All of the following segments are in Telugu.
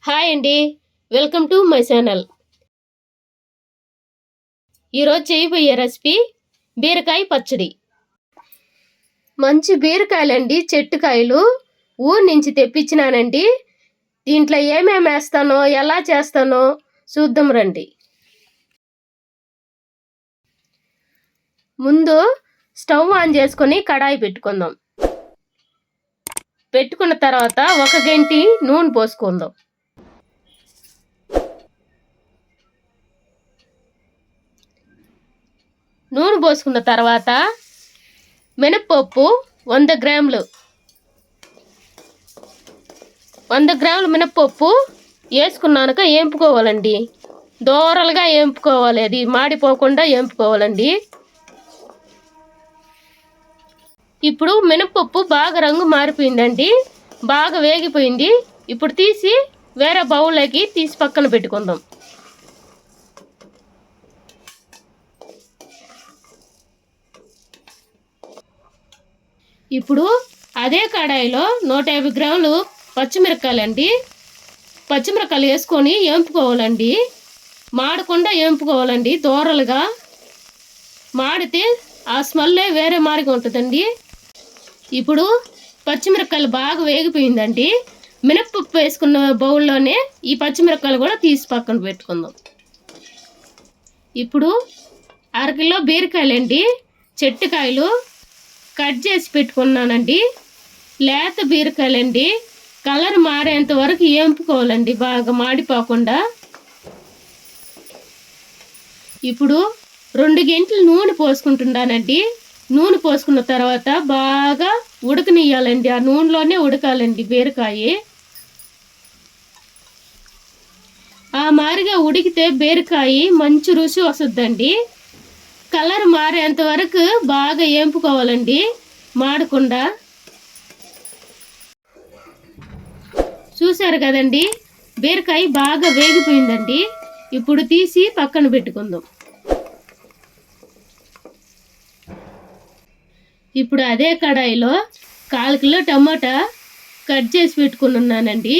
హాయ్ అండి, వెల్కమ్ టు మై ఛానల్. ఈరోజు చేయబోయే రెసిపీ బీరకాయ పచ్చడి. మంచి బీరకాయలండి, చెట్టుకాయలు ఊరి నుంచి తెప్పించినానండి. దీంట్లో ఏమేమి వేస్తానో ఎలా చేస్తానో చూద్దాం రండి. ముందు స్టవ్ ఆన్ చేసుకొని కడాయి పెట్టుకుందాం. పెట్టుకున్న తర్వాత 1 గంటి నూనె పోసుకుందాం. నూనె పోసుకున్న తర్వాత మినప్పప్పు 100 గ్రాములు 100 గ్రాముల మినప్పప్పు వేసుకున్నాక వేపుకోవాలండి. దోరలుగా వేపుకోవాలి, అది మాడిపోకుండా వేపుకోవాలండి. ఇప్పుడు మినప్పప్పు బాగా రంగు మారిపోయిందండి, బాగా వేగిపోయింది. ఇప్పుడు తీసి వేరే బౌల్లోకి తీసి పక్కన పెట్టుకుందాం. ఇప్పుడు అదే కడాయిలో 150 గ్రాములు పచ్చిమిరపకాయలండి, పచ్చిమిరపకాయలు వేసుకొని వేపుకోవాలండి. మాడకుండా వేపుకోవాలండి, దోరలుగా. మాడితే ఆ స్మెల్లే వేరే మారిగా ఉంటుందండి. ఇప్పుడు పచ్చిమిరపకాయలు బాగా వేగిపోయిందండి. మినప్పప్పు వేసుకున్న బౌల్లోనే ఈ పచ్చిమిరపకాయలు కూడా తీసి పక్కన పెట్టుకుందాం. ఇప్పుడు 1/2 కిలో బీరకాయలండి, చెట్టుకాయలు కట్ చేసి పెట్టుకున్నానండి. లేత బీరకాయలండి, కలర్ మారేంత వరకు వేపుకోవాలండి, బాగా మాడిపోకుండా. ఇప్పుడు 2 గంటలు నూనె పోసుకుంటున్నానండి. నూనె పోసుకున్న తర్వాత బాగా ఉడకనియ్యాలండి, ఆ నూనెలోనే ఉడకాలండి బీరకాయ. ఆ మారిగా ఉడికితే బీరకాయ మంచి రుచి వస్తుందండి. కలర్ మారేంత వరకు బాగా వేపుకోవాలండి, మాడకుండా. చూసారు కదండి, బీరకాయ బాగా వేగిపోయిందండి. ఇప్పుడు తీసి పక్కన పెట్టుకుందాం. ఇప్పుడు అదే కడాయిలో 1/4 కిలో టమాటా కట్ చేసి పెట్టుకున్నానండి.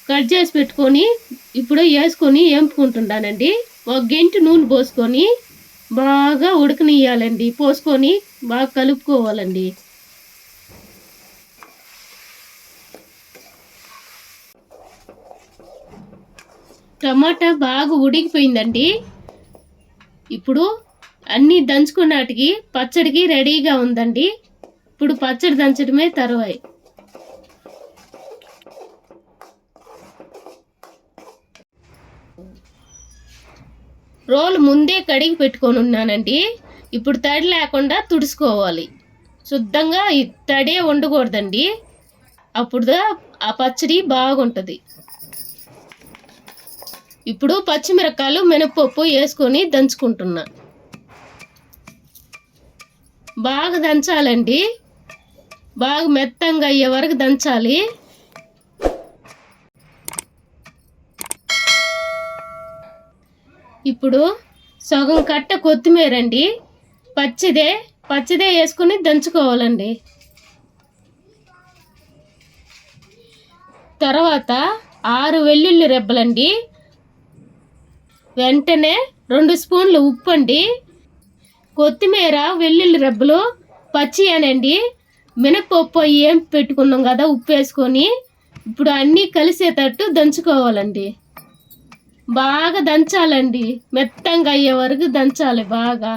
కట్ చేసి పెట్టుకొని ఇప్పుడు వేసుకొని వేపుకుంటున్నానండి. 1 గంట నూనె పోసుకొని బాగా ఉడకనియ్యాలండి, పోసుకొని బాగా కలుపుకోవాలండి. టమాటా బాగా ఉడికిపోయిందండి. ఇప్పుడు అన్నీ దంచుకున్నటికి పచ్చడికి రెడీగా ఉందండి. ఇప్పుడు పచ్చడి దంచడమే తరువాయి. రోలు ముందే కడిగి పెట్టుకొని ఉన్నానండి. ఇప్పుడు తడి లేకుండా తుడుచుకోవాలి. శుద్ధంగా తడే ఉండకూడదండి, అప్పుడు ఆ పచ్చడి బాగుంటుంది. ఇప్పుడు పచ్చిమిరపకాయలు మినప్పప్పు వేసుకొని దంచుకుంటున్నా. బాగా దంచాలండి, బాగా మెత్తంగా అయ్యే వరకు దంచాలి. ఇప్పుడు సగం కట్ట కొత్తిమీర అండి, పచ్చిదే వేసుకుని దంచుకోవాలండి. తర్వాత 6 వెల్లుల్లి రెబ్బలండి, వెంటనే 2 స్పూన్లు ఉప్పు అండి. కొత్తిమీర వెల్లుల్లి రెబ్బలు పచ్చియేనండి. మినప్పప్పు ఏం పెట్టుకున్నాం కదా ఉప్పు వేసుకొని, ఇప్పుడు అన్నీ కలిసేటట్టు దంచుకోవాలండి. బాగా దంచాలండి, మెత్తంగా అయ్యే వరకు దంచాలి బాగా.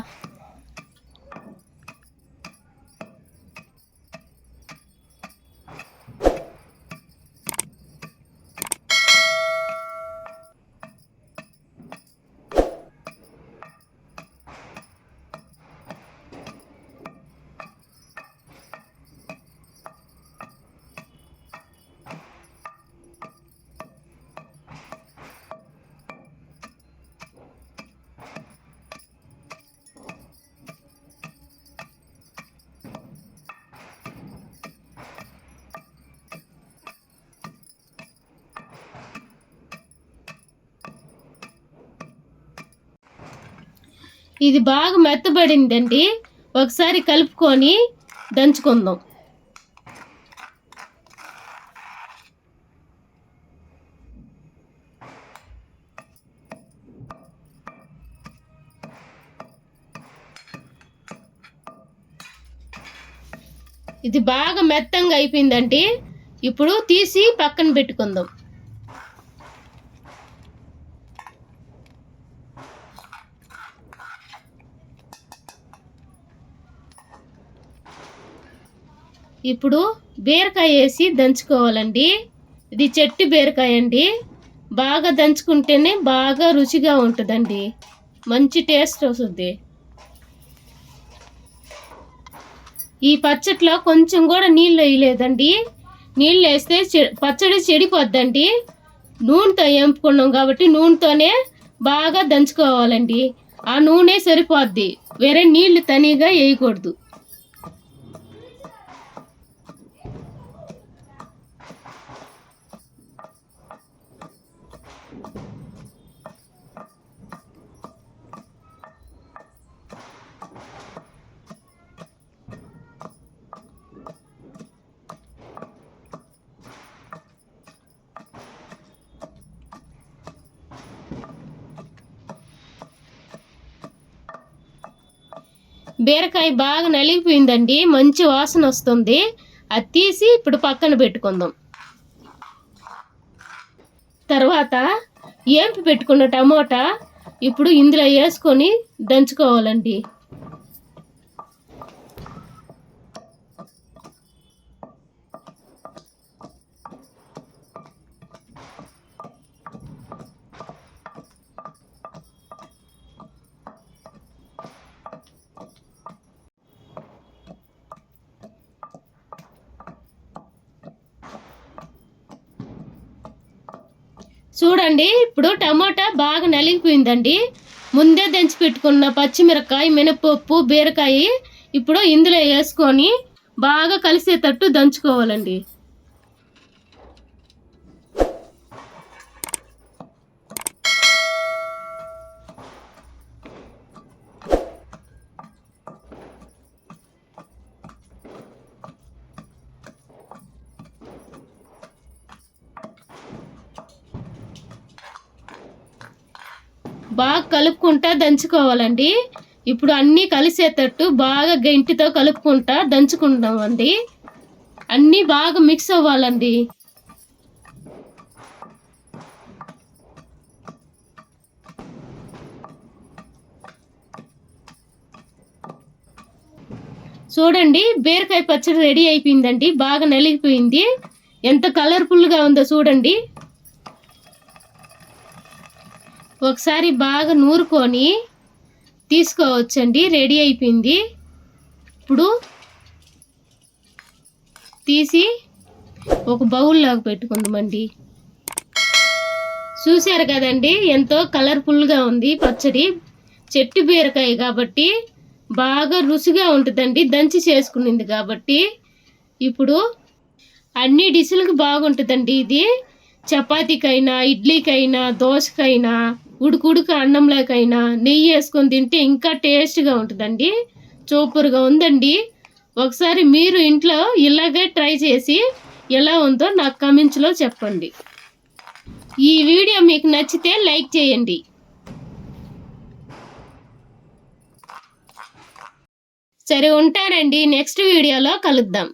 ఇది బాగా మెత్తబడిందండి, ఒకసారి కలుపుకొని దంచుకుందాం. ఇది బాగా మెత్తంగా అయిపోయిందండి. ఇప్పుడు తీసి పక్కన పెట్టుకుందాం. ఇప్పుడు బీరకాయ వేసి దంచుకోవాలండి. ఇది చెట్టు బీరకాయ అండి. బాగా దంచుకుంటేనే బాగా రుచిగా ఉంటుందండి, మంచి టేస్ట్ వస్తుంది. ఈ పచ్చట్లో కొంచెం కూడా నీళ్ళు వేయలేదండి. నీళ్ళు వేస్తే పచ్చడి చెడిపోద్దండి. నూనెతో వేపుకున్నాం కాబట్టి నూనెతోనే బాగా దంచుకోవాలండి. ఆ నూనె సరిపోద్ది, వేరే నీళ్లు తనిగా వేయకూడదు. బీరకాయ బాగా నలిగిపోయిందండి, మంచి వాసన వస్తుంది. అది తీసి ఇప్పుడు పక్కన పెట్టుకుందాం. తర్వాత ఏంపి పెట్టుకున్న టమోటా ఇప్పుడు ఇందులో వేసుకొని దంచుకోవాలండి. చూడండి, ఇప్పుడు టమోటా బాగా నలిగిపోయిందండి. ముందే దంచి పెట్టుకున్న పచ్చిమిరపకాయ, మినపప్పు, బీరకాయ ఇప్పుడు ఇందులో వేసుకొని బాగా కలిసేటట్టు దంచుకోవాలండి. బాగా కలుపుకుంటా దంచుకోవాలండి. ఇప్పుడు అన్నీ కలిసేటట్టు బాగా గంటితో కలుపుకుంటా దంచుకుంటామండి. అన్నీ బాగా మిక్స్ అవ్వాలండి. చూడండి, బీరకాయ పచ్చడి రెడీ అయిపోయిందండి. బాగా నలిగిపోయింది, ఎంత కలర్ఫుల్గా ఉందో చూడండి. ఒకసారి బాగా నూరుకొని తీసుకోవచ్చండి, రెడీ అయిపోయింది. ఇప్పుడు తీసి ఒక బౌల్లాగా పెట్టుకుందామండి. చూశారు కదండి, ఎంతో కలర్ఫుల్గా ఉంది పచ్చడి. చెట్టు బీరకాయ కాబట్టి బాగా రుచిగా ఉంటుందండి, దంచి చేసుకునింది కాబట్టి. ఇప్పుడు అన్ని డిష్లకు బాగుంటుందండి ఇది. చపాతీకైనా, ఇడ్లీకైనా, దోశకైనా, ఉడుకుడుకు అన్నంలోకైనా నెయ్యి వేసుకొని తింటే ఇంకా టేస్ట్గా ఉంటుందండి. సూపర్గా ఉందండి. ఒకసారి మీరు ఇంట్లో ఇలాగే ట్రై చేసి ఎలా ఉందో నాకు కామెంట్స్లో చెప్పండి. ఈ వీడియో మీకు నచ్చితే లైక్ చేయండి. సరే, ఉంటానండి. నెక్స్ట్ వీడియోలో కలుద్దాం.